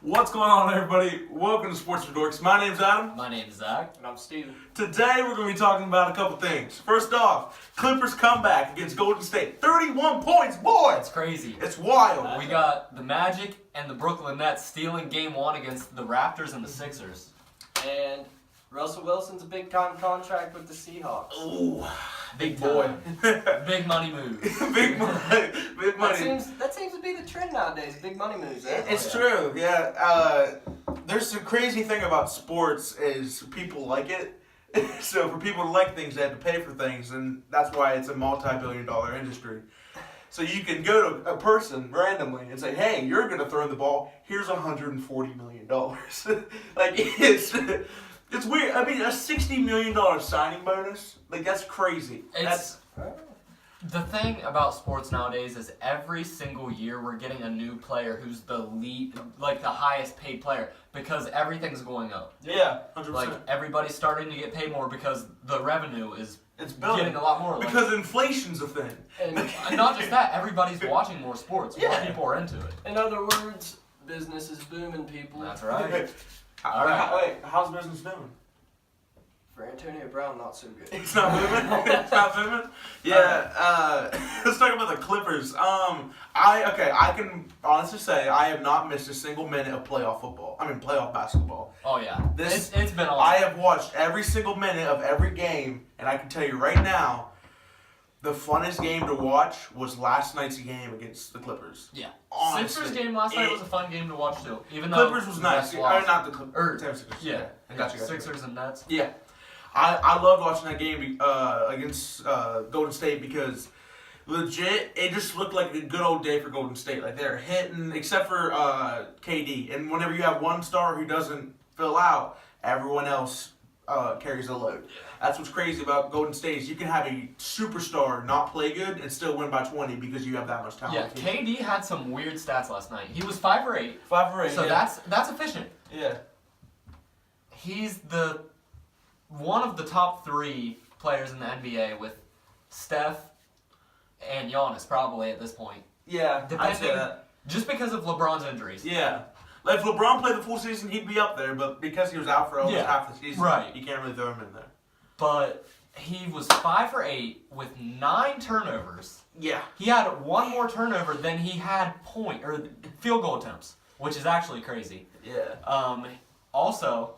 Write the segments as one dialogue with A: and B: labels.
A: What's going on, everybody? Welcome to Sports for Dorks. My name's Adam.
B: My name's Zach.
C: And I'm Steven.
A: Today we're going to be talking about a couple things. First off, Clippers comeback against Golden State. 31 points, boy!
B: It's crazy.
A: It's wild.
B: We got the Magic and the Brooklyn Nets stealing Game 1 against the Raptors and the Sixers.
C: And Russell Wilson's a big-time contract with the Seahawks.
A: Ooh,
B: Big
A: boy.
B: Big money moves.
A: Big money. Big money.
C: That seems to be the trend nowadays, big money moves. Eh?
A: It's true, yeah. There's a crazy thing about sports is people like it. So for people to like things, they have to pay for things, and that's why it's a multi-billion-dollar industry. So you can go to a person randomly and say, "Hey, you're going to throw the ball. Here's $140 million." Like it's weird. I mean, a $60 million signing bonus, like that's crazy.
B: The thing about sports nowadays is every single year we're getting a new player who's the lead, like the highest paid player, because everything's going up.
A: Yeah, 100%.
B: Like everybody's starting to get paid more because the revenue is
A: building.
B: getting a lot more.
A: Because inflation's a thing.
C: And
B: not just that, everybody's watching more sports. More
A: Yeah.
B: people are into it.
C: in other words, business is booming, people.
B: That's right.
A: All right. Wait, how's business doing?
C: For Antonio Brown, not so good.
A: It's not moving. It's not moving. Yeah. Let's talk about the Clippers. I can honestly say I have not missed a single minute of playoff basketball.
B: Oh yeah.
A: This
B: It's been awesome.
A: I have watched every single minute of every game, and I can tell you right now, the funnest game to watch was last night's game against the Clippers.
B: Yeah.
A: Honestly,
B: Sixers game last night was a fun game to watch too. Even though
A: Clippers was nice.
B: Nets
A: I mean,
B: lost.
A: not the Clippers.
B: Or-
A: 76ers.
B: Yeah.
A: I got you.
B: Sixers and Nets.
A: Yeah. I loved watching that game against Golden State because legit, it just looked like a good old day for Golden State. Like they're hitting, except for KD. And whenever you have one star who doesn't fill out, everyone else carries the load. That's what's crazy about Golden State is you can have a superstar not play good and still win by 20 because you have that much talent.
B: Yeah, KD had some weird stats last night. He was 5 for 8.
A: 5 for 8.
B: So
A: yeah.
B: that's efficient.
A: Yeah.
B: He's one of the top 3 players in the NBA with Steph and Giannis probably at this point.
A: Yeah. I'd say
B: Depending-
A: that.
B: Just because of LeBron's injuries.
A: Yeah. Like if LeBron played the full season, he'd be up there, but because he was out for almost
B: Yeah.
A: half the season,
B: Right.
A: you can't really throw him in there.
B: But he was 5 for 8 with 9 turnovers.
A: Yeah.
B: He had one more turnover than he had field goal attempts, which is actually crazy.
A: Yeah.
B: Also,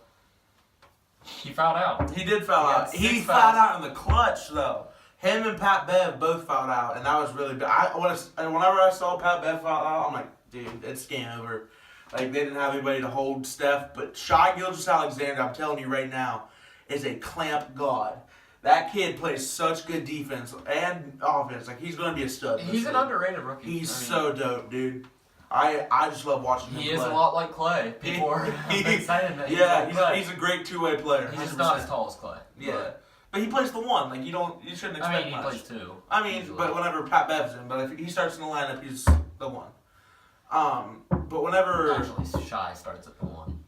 B: he fouled out.
A: He did foul
B: He
A: out.
B: had
A: He
B: 6
A: fouled
B: fouls.
A: out in the clutch, though. Him and Pat Bev both fouled out, and that was really bad. Whenever I saw Pat Bev foul out, I'm like, dude, it's game over. Like, they didn't have anybody to hold Steph, but Shai Gilgeous-Alexander, I'm telling you right now, is a clamp god. That kid plays such good defense and offense. Like, he's going to be a stud.
B: He's an underrated rookie.
A: He's
B: I mean,
A: so dope, dude. I just love watching him
B: He
A: play.
B: is a lot like Clay. People are excited that he's like Clay.
A: he's a great two-way player.
B: He's just
A: 100%.
B: not as tall as Clay.
A: Yeah. But he plays the one. Like, you shouldn't expect
B: I mean, he
A: much.
B: plays 2.
A: I mean,
B: usually.
A: but whenever Pat Bev's in, but if he starts in the lineup, he's the one. But whenever
B: Actually, Shy starts at the 1.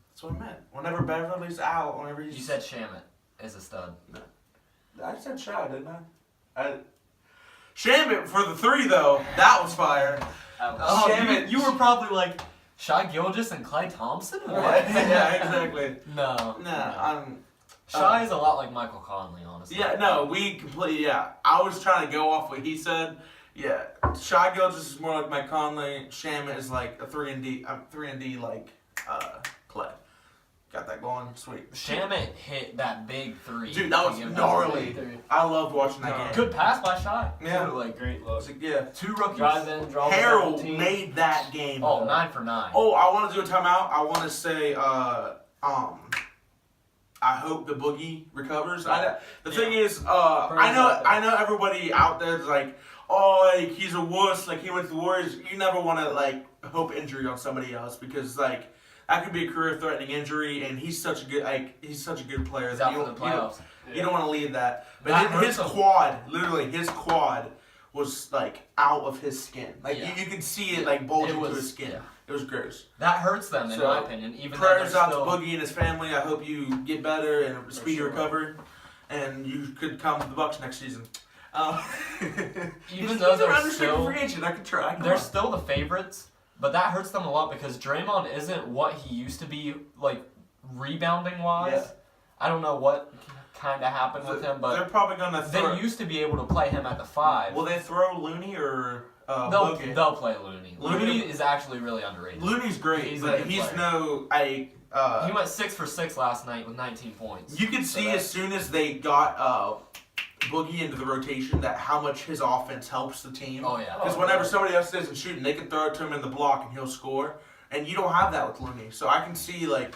A: that's what I meant. Whenever Beverly's out, whenever he's
B: You said Shamit is a stud.
A: I said Shy, didn't I? Shamit for the 3 though. That was fire.
B: Oh,
A: Shamit.
B: you were probably like, Shy Gilgeous and Clay Thompson? What?
A: Yeah, exactly.
B: No.
A: Nah,
B: Shy is a lot like Michael Conley, honestly.
A: Yeah, no, we completely, yeah. I was trying to go off what he said. Yeah, Shai Gilgeous is more like Mike Conley. Shamit is like a 3-and-D like Clay. Got that going, sweet.
B: Shamit hit that big 3.
A: Dude, that was
B: to give
A: gnarly.
C: Three.
A: I loved watching that game.
B: Good pass by Shy.
A: Yeah.
C: Like great look.
A: Yeah.
B: 2 rookies.
C: Drive in, draw
A: Harold
C: 17.
A: made that game.
B: Oh, 9 for 9.
A: Oh, I want to do a timeout. I want to say, I hope the Boogie recovers. The thing is, I know everybody out there is like, oh, like he's a wuss, like he went to the Warriors. You never want to like hope injury on somebody else because like that could be a career-threatening injury, and he's such a good player.
B: He's
A: that
B: out
A: you
B: for
A: don't-
B: the playoffs.
A: You don't want to leave that. But
B: That
A: his
B: hurts him.
A: quad was like out of his skin. Like
B: Yeah.
A: you could see it like bulging
B: It
A: through
B: was-
A: his skin.
B: yeah.
A: It was gross.
B: That hurts them, in
A: So,
B: my opinion. Even
A: Prayers
B: though
A: out
B: they're
A: to
B: still,
A: Boogie and his family. I hope you get better and a speedy
C: sure.
A: recovery, and you could come to the Bucks next season.
B: Even
A: he's
B: though
A: an
B: they're
A: unrestricted
B: still,
A: free agent. I could try. Come
B: they're
A: on.
B: still the favorites. But that hurts them a lot because Draymond isn't what he used to be, like, rebounding wise.
A: Yeah.
B: I don't know what kind of happened with him,
A: They're
B: but
A: probably gonna throw.
B: they used to be able to play him at the 5.
A: Will they throw Looney or Boogie?
B: They'll play Looney.
A: Looney-
B: Looney is actually really underrated.
A: Looney's great,
B: He's a
A: but
B: good
A: he's
B: player.
A: no
B: He went 6 for 6 last night with 19 points.
A: You could see as soon as they got Boogie into the rotation that how much his offense helps the team.
B: Oh yeah.
A: Because whenever somebody else isn't shooting, they can throw it to him in the block and he'll score. And you don't have that with Looney. So I can see, like,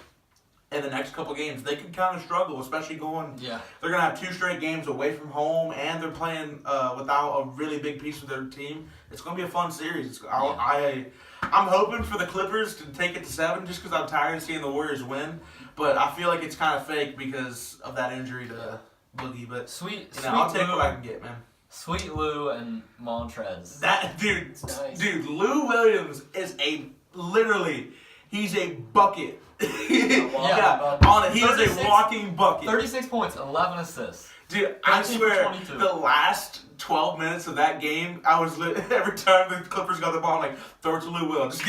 A: in the next couple games, they can kind of struggle, especially going.
B: Yeah.
A: They're going to have 2 straight games away from home, and they're playing without a really big piece of their team. It's going to be a fun series. I'm hoping for the Clippers to take it to 7 just because I'm tired of seeing the Warriors win. But I feel like it's kind of fake because of that injury to Boogie. But I'll take what I can get, man.
B: Sweet Lou and Montrez.
A: That dude,
C: Nice.
A: dude, Lou Williams is he's a bucket. Yeah, on it. He is a
B: 36
A: walking bucket.
B: 36 points, 11 assists.
A: Dude, I
B: 13 for
A: swear,
B: 22.
A: the last 12 minutes of that game, I was every time the Clippers got the ball, I'm like, throw it to Lou Will. Just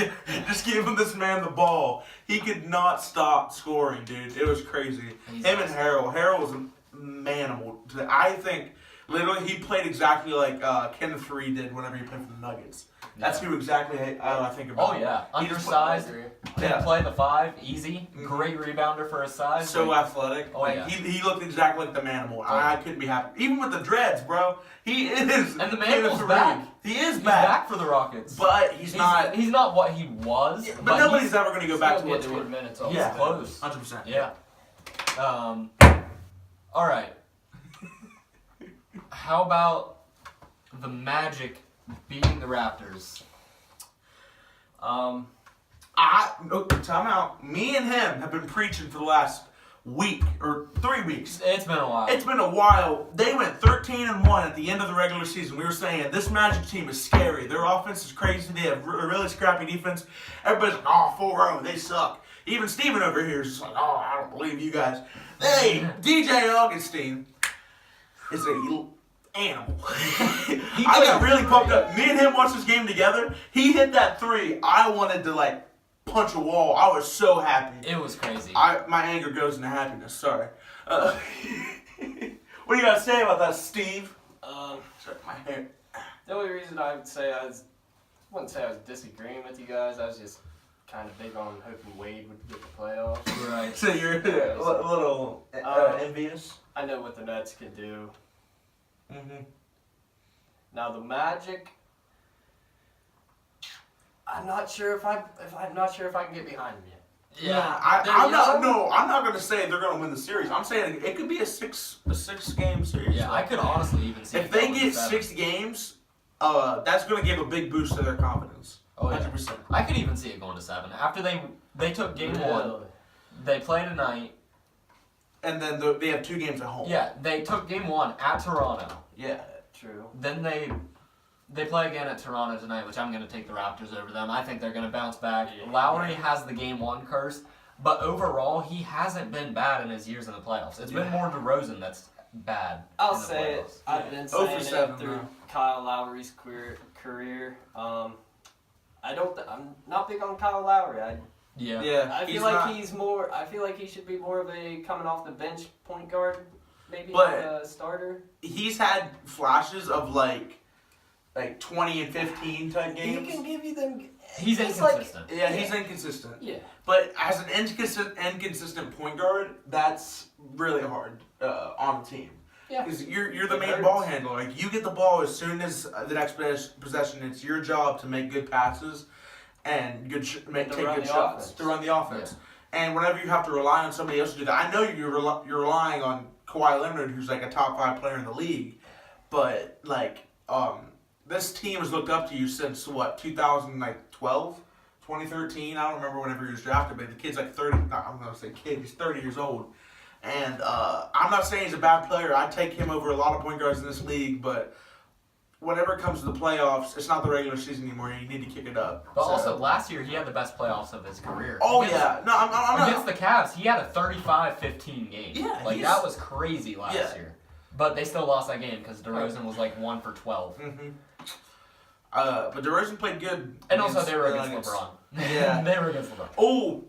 A: give him this man the ball. He could not stop scoring, dude. It was crazy.
B: He's
A: Him and
B: awesome.
A: Harrell. Harrell was a manimal. I think, literally, he played exactly like Kenneth Faried did whenever he played for the Nuggets. That's who exactly I think about.
B: Oh yeah,
A: He just
B: undersized. Can
A: Yeah.
B: play the 5, easy.
A: Mhm.
B: Great rebounder for his size.
A: So
B: like,
A: athletic.
B: Oh,
A: Like
B: yeah.
A: he looked exactly like the Manimal.
B: Oh.
A: I couldn't be happy. Even with the dreads, bro. He is.
B: And the
A: Kenneth
B: Manimal's
A: Faried.
B: back.
A: He is
B: he's
A: back.
B: back for the Rockets.
A: But he's not.
B: He's not what he was.
A: Yeah, but
B: but
A: nobody's
B: he's,
A: ever going to go back to what
C: get
A: they were.
C: minutes.
B: he's
A: Yeah.
B: close.
A: 100%.
B: Yeah. All right. How about the Magic beating the Raptors?
A: Time out. Me and him have been preaching for the last week or 3 weeks.
B: It's been a while.
A: It's been a while. They went 13-1 at the end of the regular season. We were saying this Magic team is scary. Their offense is crazy. They have a really scrappy defense. Everybody's like, oh, 4-0, they suck. Even Steven over here is just like, oh, I don't believe you guys. Hey, DJ Augustine is a animal. I got really pumped up. Me and him watched this game together. He hit that 3. I wanted to, like, punch a wall. I was so happy.
B: It was crazy.
A: My anger goes into happiness. Sorry. What do you got to say about that, Steve? Sorry, my hair.
C: The only reason I would say wouldn't say I was disagreeing with you guys. I was just kind of big on hoping Wade would get the playoffs.
B: Right.
A: So you're a little envious.
C: I know what the Nets can do.
A: Mm-hmm.
C: Now the Magic, I'm not sure if I can get behind them yet.
B: Yeah.
A: I'm not going to say they're going to win the series. I'm saying it could be a six game series.
B: Yeah, I could honestly even see
A: If
B: it
A: they
B: going
A: get
B: to 7.
A: 6 games, that's going to give a big boost to their confidence.
B: Oh, yeah.
A: 100%.
B: I could even see it going to 7. After they took game 1, they play tonight.
A: And then they have 2 games at home.
B: Yeah, they took game 1 at Toronto.
A: Yeah.
C: True.
B: Then they play again at Toronto tonight, which I'm going to take the Raptors over them. I think they're going to bounce back.
C: Yeah.
B: Lowry has the game 1 curse, but overall, he hasn't been bad in his years in the playoffs. It's been more DeRozan that's bad.
C: I'll
B: in the
C: say it.
B: playoffs.
C: I've been
A: 0 for
C: saying
A: 7,
C: it through
A: bro.
C: Kyle Lowry's career. I'm not big on Kyle Lowry.
B: Yeah.
A: Yeah.
C: I feel like he should be more of a coming off the bench point guard, maybe
A: But-
C: a starter.
A: He's had flashes of like 20 and 15 type games.
C: He can give you them.
B: He's
C: it's like-
B: inconsistent.
A: Yeah, he's inconsistent.
C: Yeah.
A: But as an inconsistent point guard, that's really hard on a team.
C: Yeah.
A: Because you're the
C: It
A: main
C: hurts.
A: ball handler. Like, you get the ball as soon as the next possession. It's your job to make good passes and take
C: run
A: good
C: the
A: shots
C: offense.
A: to run the offense. And whenever you have to rely on somebody else to do that, I know you're relying on Kawhi Leonard, who's like a top 5 player in the league, but this team has looked up to you since what 2012, 2013. I don't remember whenever he was drafted, but the kid's like 30. I'm gonna say kid. He's 30 years old, and I'm not saying he's a bad player. I'd take him over a lot of point guards in this league, but whenever it comes to the playoffs, it's not the regular season anymore. You need to kick it up.
B: But
A: So-
B: also, last year, he had the best playoffs of his career.
A: oh
B: Against-
A: yeah, no, I'm not.
B: Against the Cavs, he had a 35-15 game.
A: Yeah,
B: Like,
A: he's-
B: that was crazy last
A: Yeah.
B: year. But they still lost that game because DeRozan was like 1 for 12.
A: Mm-hmm. But DeRozan played good.
B: And also,
A: against
B: they were
A: the
B: against
A: Nuggets.
B: LeBron.
A: Yeah.
B: They were against LeBron.
A: Oh,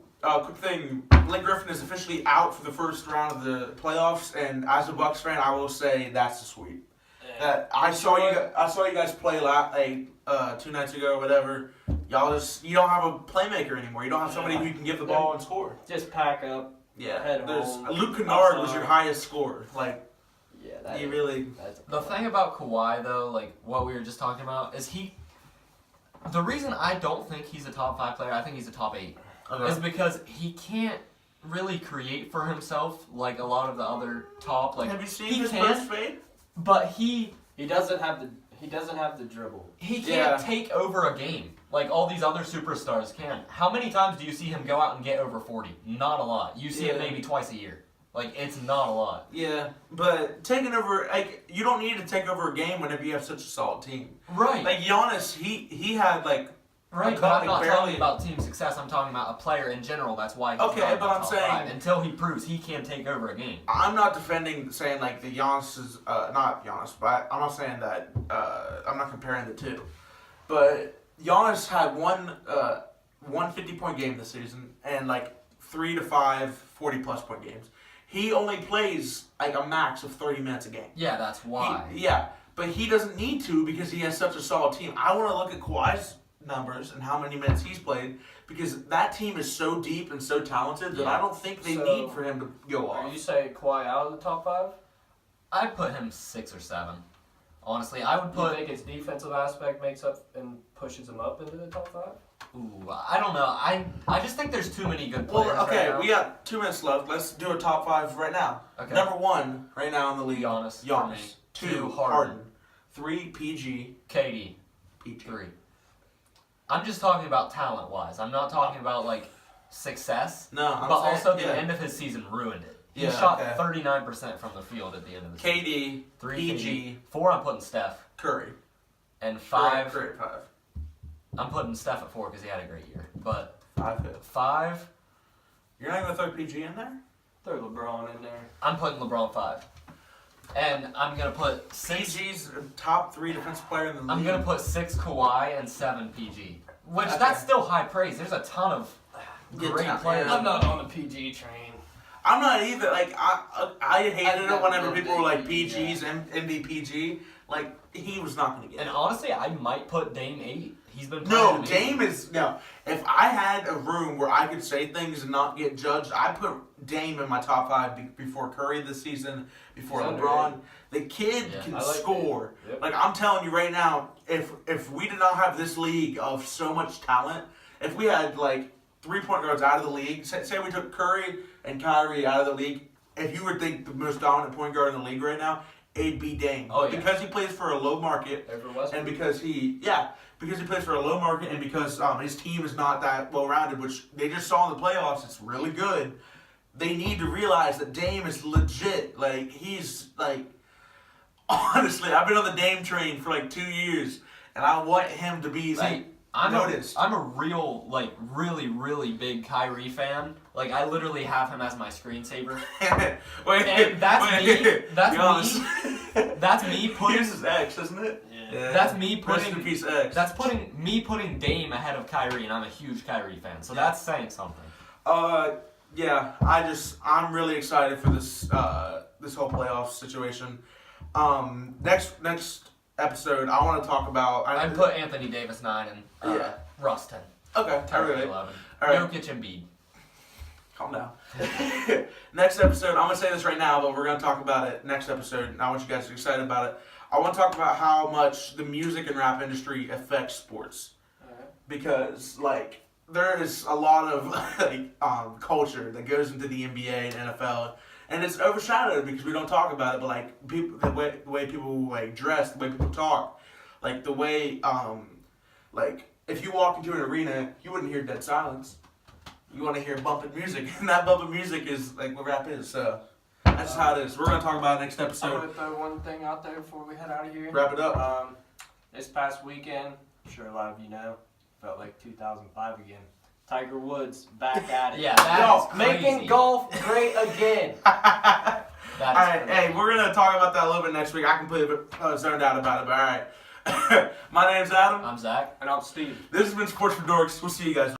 A: quick thing. Blake Griffin is officially out for the first round of the playoffs, and as a Bucks fan, I will say that's a sweep. I saw you guys play 2 nights ago or whatever. You don't have a playmaker anymore. You don't have somebody who can give the ball and score.
C: Just pack up.
A: Yeah.
C: Head
A: There's
C: home.
A: Luke Kennard was your highest scorer. Like
C: Yeah, that
A: you really.
B: The thing about Kawhi, though, like what we were just talking about, is the reason I don't think he's a top 5 player, I think he's a top 8, is because he can't really create for himself like a lot of the other top. Like
A: Have you seen
B: he
A: his
B: can,
A: first fade?
B: but he
C: doesn't have the dribble.
B: can't
A: Yeah.
B: take over a game like all these other superstars can. How many times do you see him go out and get over 40? Not a lot. You see it
A: Yeah.
B: maybe twice a year. Like it's not a lot.
A: Yeah, but taking over, like, you don't need to take over a game whenever you have such a solid team.
B: Right.
A: Like Giannis, he had like.
B: Right,
A: a
B: but I'm
A: couple-
B: not
A: barely-
B: talking about team success. I'm talking about a player in general. That's why he's
A: Okay,
B: not in
A: but
B: the
A: I'm
B: top
A: saying-
B: 5 until he proves he can take over a game.
A: I'm not defending saying like the Giannis is not Giannis, but I'm not saying that I'm not comparing the two. But Giannis had one 50-point game this season and like 3 to 5 40-plus point games. He only plays like a max of 30 minutes a game.
B: Yeah, that's why.
A: Yeah, but he doesn't need to because he has such a solid team. I want to look at Kawhi's numbers and how many minutes he's played because that team is so deep and so talented that
B: Yeah.
A: I don't think they
C: So,
A: need for him to go
C: Are
A: off.
C: you saying Kawhi out of the top 5?
B: I'd put him 6 or 7. Honestly, I would
C: Do you
B: put.
C: think his defensive aspect makes up and pushes him up into the top 5?
B: Ooh, I don't know. I just think there's too many good players.
A: Well, okay,
B: right now.
A: we got 2 minutes left. Let's do a top 5 right now.
B: Okay.
A: Number 1 right now in the league.
B: Giannis. for
A: Giannis.
B: me.
A: 2
B: 2
A: Harden. 3 PG.
B: KD.
A: PG.
B: 3. I'm just talking about talent wise. I'm not talking about like success.
A: No, I'm
B: But
A: saying,
B: also the
A: yeah.
B: end of his season ruined it. He
A: Yeah,
B: shot
A: okay.
B: 39% from the field at the end of the season.
A: KD,
B: 3
A: PG,
B: KD. 4 I'm putting Steph.
A: Curry.
B: And 5
A: Curry 5.
B: I'm putting Steph at 4 because he had a great year. But
A: 5 hit.
B: 5
A: You're not going to throw PG in there?
C: Throw LeBron in there.
B: I'm putting LeBron 5. And I'm gonna put 6.
A: PG's top 3 defensive player in the league.
B: I'm gonna put 6 Kawhi and 7 PG. Which
A: Okay.
B: that's still high praise. There's a ton of
A: Good
B: great
A: talent,
B: players.
A: yeah.
C: I'm not on the PG train.
A: I'm not either. Like I hated it whenever
C: loved
A: people were like
C: PG,
A: PG's MVPG. Like he was not going to get
B: And
A: it.
B: honestly, I might put Dame 8. He's been
A: No,
B: playing amazing.
A: Dame is no. If I had a room where I could say things and not get judged, I'd put Dame in my top 5 before Curry this season, before
C: He's
A: LeBron.
C: underrated.
A: The kid
B: Yeah,
A: can
C: I like
A: score.
C: Dame. Yep.
A: Like I'm telling you right now, if we did not have this league of so much talent, if we had like 3-point guards out of the league, say we took Curry and Kyrie out of the league, if you would think the most dominant point guard in the league right now, it'd be Dame.
B: Oh,
A: But
B: yeah.
A: because he plays for a low market,
C: Over Westbrook.
A: and because he plays for a low market, and because his team is not that well rounded, which they just saw in the playoffs, it's really good. They need to realize that Dame is legit. Like he's like, honestly, I've been on the Dame train for like 2 years, and I want him to be
B: See, I'm
A: noticed.
B: a real, like, really, really big Kyrie fan. Like, I literally have him as my screensaver.
A: Wait,
B: And that's me. That's
A: be honest.
B: That's me putting.
A: Here's his ex, isn't it?
C: Yeah.
B: That's me
A: Rest in
B: putting.
A: peace, ex.
B: That's putting Dame ahead of Kyrie, and I'm a huge Kyrie fan. So that's saying something.
A: Yeah, I'm really excited for this this whole playoff situation. Next episode, I want to talk about.
B: I'd put Anthony Davis 9 and
A: Yeah.
B: Russ 10.
A: Okay,
B: Kyrie
A: alright.
B: 11.
A: Alright.
B: Jokic and Embiid.
A: Calm down. Next episode, I'm gonna say this right now, but we're gonna talk about it next episode, and I want you guys to be excited about it. I want to talk about how much the music and rap industry affects sports,
C: Alright.
A: because like there is a lot of like culture that goes into the NBA and NFL, and it's overshadowed because we don't talk about it. But like people, the way people like dress, the way people talk, like the way like if you walk into an arena, you wouldn't hear dead silence. You want to hear bumping music, and that bumping music is like what rap is. So that's just how it is. We're gonna talk about it next
C: I'm
A: episode.
C: gonna throw one thing out there before we head out of here.
A: Wrap it up.
C: This past weekend, I'm sure a lot of you know, felt like 2005 again. Tiger Woods back at it.
B: Yeah, that
C: Golf,
B: is crazy.
C: making golf great again.
B: That is
A: Alright,
B: crazy.
A: hey, we're gonna talk about that a little bit next week. I completely zoned out about it, but alright. My name's Adam.
B: I'm Zach.
C: And I'm Steve.
A: This has been Sports for Dorks. We'll see you guys.